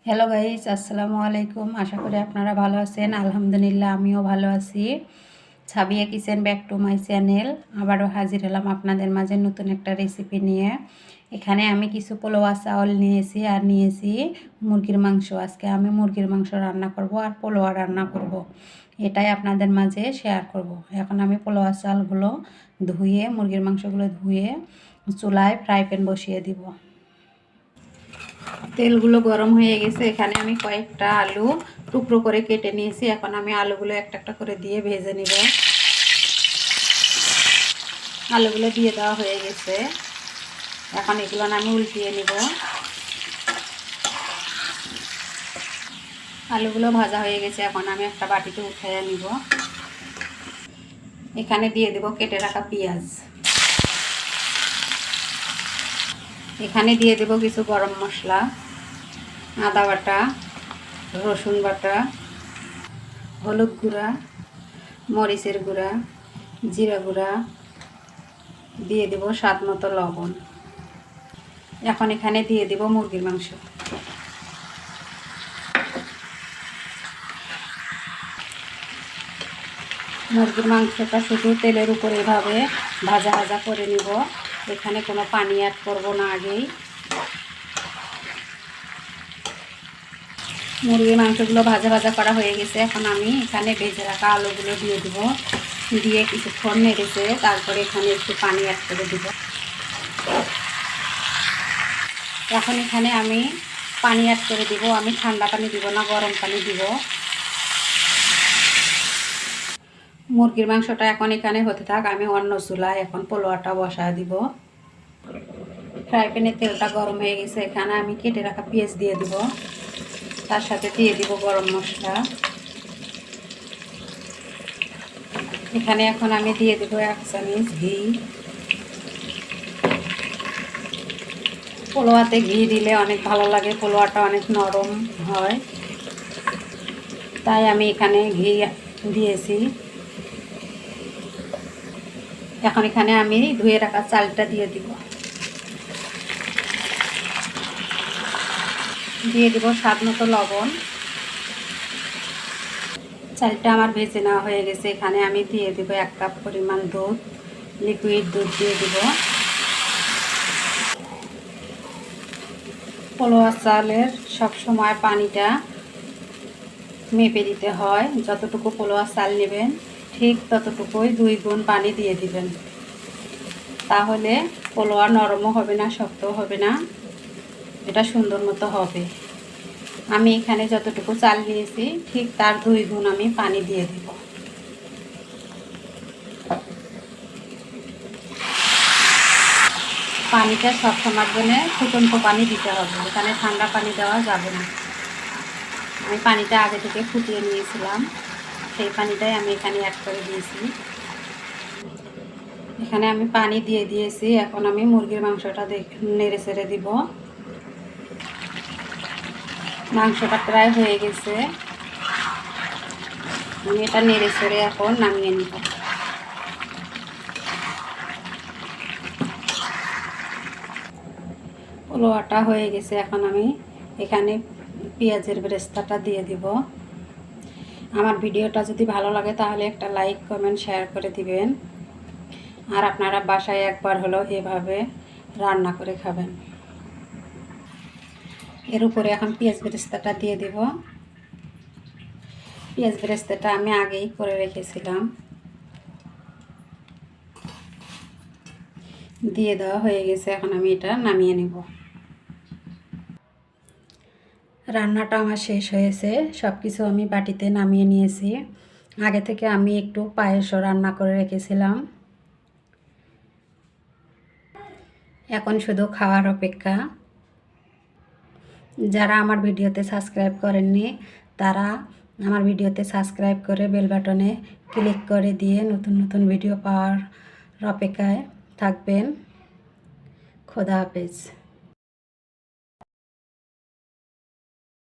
Hello guys, আসসালামু আলাইকুম। আশা করি আপনারা ভালো আছেন। আলহামদুলিল্লাহ আমিও ভালো আছি। Sabiya kitchen back to my channel. আবারও হাজির হলাম আপনাদের মাঝে নতুন একটা রেসিপি নিয়ে। এখানে আমি কিছু পোলোয়া চাউল নিয়েছি আর নিয়েছি মুরগির মাংস। আজকে আমি মুরগির মাংস রান্না করব আর পোলোয়া রান্না করব, এটাই আপনাদের মাঝে শেয়ার করব। এখন আমি পোলোয়া চালগুলো ধুয়ে, মুরগির মাংসগুলো ধুয়ে চুলায় ফ্রাই প্যান বসিয়ে দিব। তেলগুলো গরম হয়ে গেছে। এখানে আমি কয়েকটা আলু টুকরো করে কেটে নিয়েছি। এখন আমি আলুগুলো একটা একটা করে দিয়ে ভেজে নিব। আলুগুলো দিয়ে দেওয়া হয়ে গেছে। এখন এগুলো আমি উল্টিয়ে নিব। আলুগুলো ভাজা হয়ে গেছে। এখন আমি একটা বাটিতে উঠিয়ে নিব। এখানে দিয়ে দেব কেটে রাখা পেঁয়াজ। এখানে দিয়ে দেব কিছু গরম মশলা, আদা বাটা, রসুন বাটা, হলুদ গুঁড়া, মরিচের গুঁড়া, জিরা গুঁড়া, দিয়ে দেব স্বাদ মতো লবণ। এখন এখানে দিয়ে দেব মুরগির মাংস। মুরগির মাংসটা শুধু তেলের উপরে এভাবে ভাজা ভাজা করে নিব। এখানে কোনো পানি অ্যাড করব না আগেই। মুরগির মাংসগুলো ভাজা ভাজা করা হয়ে গেছে। এখন আমি এখানে ভেজে রাখা আলুগুলো দিয়ে দেব। দিয়ে কিছুক্ষণ নেড়েছে, তারপরে এখানে একটু পানি অ্যাড করে দেব। এখন এখানে আমি পানি অ্যাড করে দিব। আমি ঠান্ডা পানি দিব না, গরম পানি দিব। মুরগির মাংসটা এখন এখানে হতে থাক। আমি অন্য চুলায় এখন পোলোয়াটা বসায় দিব। ফ্রাই প্যানে তেলটা গরম হয়ে গেছে। এখানে আমি কেটে রাখা পেঁয়াজ দিয়ে দিব। তার সাথে দিয়ে দিব গরম মশলা। এখানে এখন আমি দিয়ে দেব 1 চামচ ঘি। পোলোয়াতে ঘি দিলে অনেক ভালো লাগে, পোলোয়াটা অনেক নরম হয়, তাই আমি এখানে ঘি দিয়েছি। এখন এখানে আমি ধুয়ে রাখা চালটা দিয়ে দিব। দিয়ে দিব স্বাদ মতো লবণ। চালটা আমার ভেজে নেওয়া হয়ে গেছে। এখানে আমি দিয়ে দেব 1 কাপ পরিমাণ দুধ, লিকুইড দুধ দিয়ে দিব। পোলোয়া চালের সবসময় পানিটা মেপে দিতে হয়। যতটুকু পোলোয়া চাল নেবেন ঠিক ততটুকুই 2 গুণ পানি দিয়ে দিবেন। তাহলে পোলোয়া নরমও হবে না, শক্তও হবে না, এটা সুন্দর মতো হবে। আমি এখানে যতটুকু চাল নিয়েছি ঠিক তার 2 গুণ আমি পানি দিয়ে দিব। পানিটা সবসময়ের জন্য ফুটন্ত পানি দিতে হবে, এখানে ঠান্ডা পানি দেওয়া যাবে না। আমি পানিটা আগে থেকে ফুটিয়ে নিয়েছিলাম, সেই পানিটাই আমি এখানে অ্যাড করে দিয়েছি। এখানে আমি পানি দিয়ে দিয়েছি। এখন আমি মুরগির মাংসটা নেড়ে ছেড়ে দিব। মাংসটা প্রায় হয়ে গেছে। আমি এটা নেড়ে ছেড়ে এখন নামিয়ে নিব। পোলোয়াটা হয়ে গেছে। এখন আমি এখানে পেঁয়াজের বেরেস্তাটা দিয়ে দিব। আমার ভিডিওটা যদি ভালো লাগে তাহলে একটা লাইক, কমেন্ট, শেয়ার করে দিবেন। আর আপনারা বাসায় একবার হলেও এভাবে রান্না করে খাবেন। এর উপরে এখন পেঁয়াজ বেরেস্তাটা দিয়ে দিব। পেঁয়াজ বেরেস্তাটা আমি আগেই করে রেখেছিলাম। দিয়ে দেওয়া হয়ে গেছে। এখন আমি এটা নামিয়ে নেব। রান্নাটা আমার শেষ হয়েছে। সব কিছু আমি বাটিতে নামিয়ে নিয়েছি। আগে থেকে আমি একটু পায়েসও রান্না করে রেখেছিলাম। এখন শুধু খাওয়ার অপেক্ষা। যারা আমার ভিডিওতে সাবস্ক্রাইব করেননি তারা আমার ভিডিওতে সাবস্ক্রাইব করে বেল বাটনে ক্লিক করে দিয়ে নতুন নতুন ভিডিও পাওয়ার অপেক্ষায় থাকবেন। খোদা হাফেজ।